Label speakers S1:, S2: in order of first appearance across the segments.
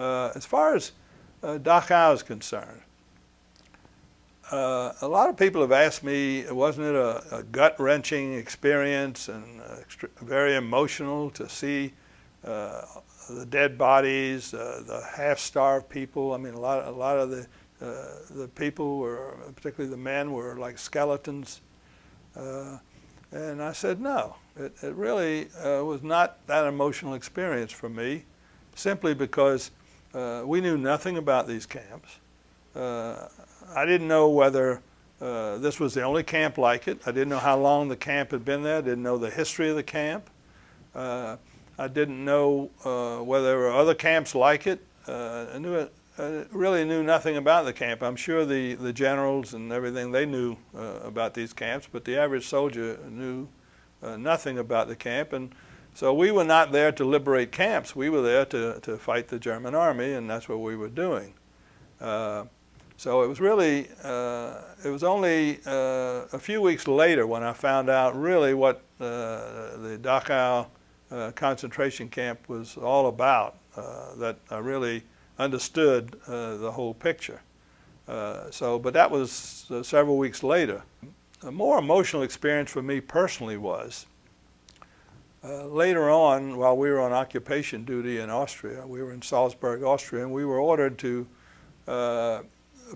S1: As far as Dachau is concerned, a lot of people have asked me, wasn't it a gut-wrenching experience and very emotional to see the dead bodies, the half-starved people? I mean, a lot of the people were, particularly the men, were like skeletons. And I said, no, it really was not that emotional experience for me, simply because we knew nothing about these camps. I didn't know whether this was the only camp like it. I didn't know how long the camp had been there. I didn't know the history of the camp. I didn't know whether there were other camps like it. I really knew nothing about the camp. I'm sure the generals and everything, they knew about these camps, but the average soldier knew nothing about the camp. And so we were not there to liberate camps. We were there to fight the German army, and that's what we were doing. So it was really, it was only a few weeks later when I found out really what the Dachau concentration camp was all about, that I really understood the whole picture. But that was several weeks later. A more emotional experience for me personally was later on, while we were on occupation duty in Austria. We were in Salzburg, Austria, and we were ordered to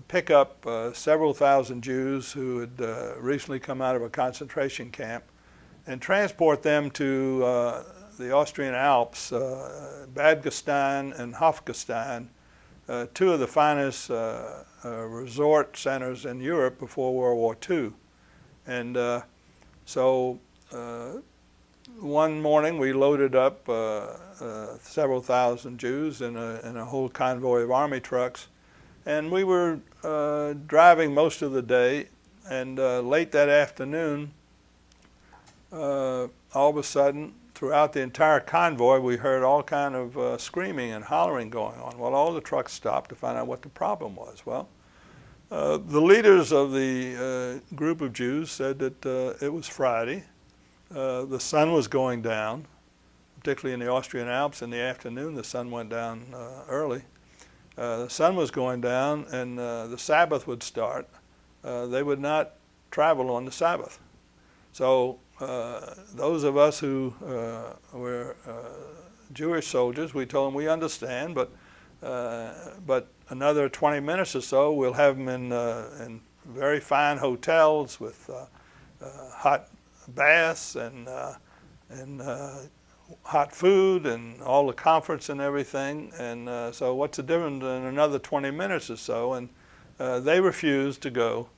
S1: pick up several thousand Jews who had recently come out of a concentration camp and transport them to the Austrian Alps, Bad Gastein and Hofgastein, two of the finest resort centers in Europe before World War II. And so one morning we loaded up several thousand Jews in a whole convoy of army trucks, and we were driving most of the day, and late that afternoon, all of a sudden, throughout the entire convoy, we heard all kind of screaming and hollering going on. Well, all the trucks stopped to find out what the problem was. Well, the leaders of the group of Jews said that it was Friday. The sun was going down, particularly in the Austrian Alps in the afternoon. The sun went down early. The sun was going down, and the Sabbath would start. They would not travel on the Sabbath. So those of us who were Jewish soldiers, we told them, we understand, but another 20 minutes or so, we'll have them in very fine hotels with hot baths and hot food and all the comforts and everything. And so what's the difference in another 20 minutes or so? And they refused to go.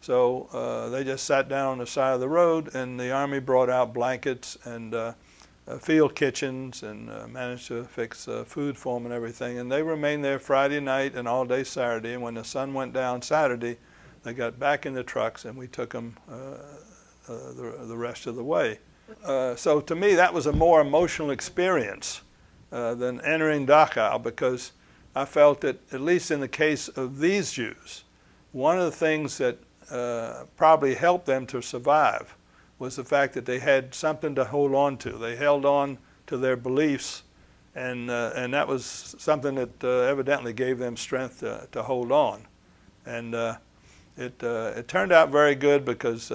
S1: So they just sat down on the side of the road, and the army brought out blankets and field kitchens and managed to fix food for them and everything. And they remained there Friday night and all day Saturday. And when the sun went down Saturday, they got back in the trucks, and we took them the rest of the way. So to me, that was a more emotional experience than entering Dachau, because I felt that, at least in the case of these Jews, one of the things that probably helped them to survive was the fact that they had something to hold on to. They held on to their beliefs, and that was something that evidently gave them strength to hold on. And it turned out very good, because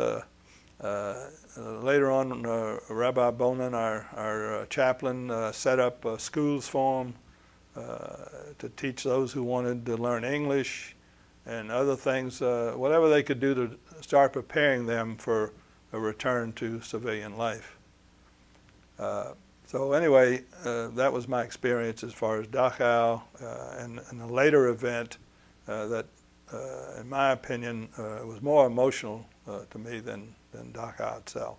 S1: later on, Rabbi Bonin, our chaplain, set up schools for them to teach those who wanted to learn English and other things, whatever they could do to start preparing them for a return to civilian life. So anyway, that was my experience as far as Dachau, and a later event that, in my opinion, was more emotional to me than Dachau itself.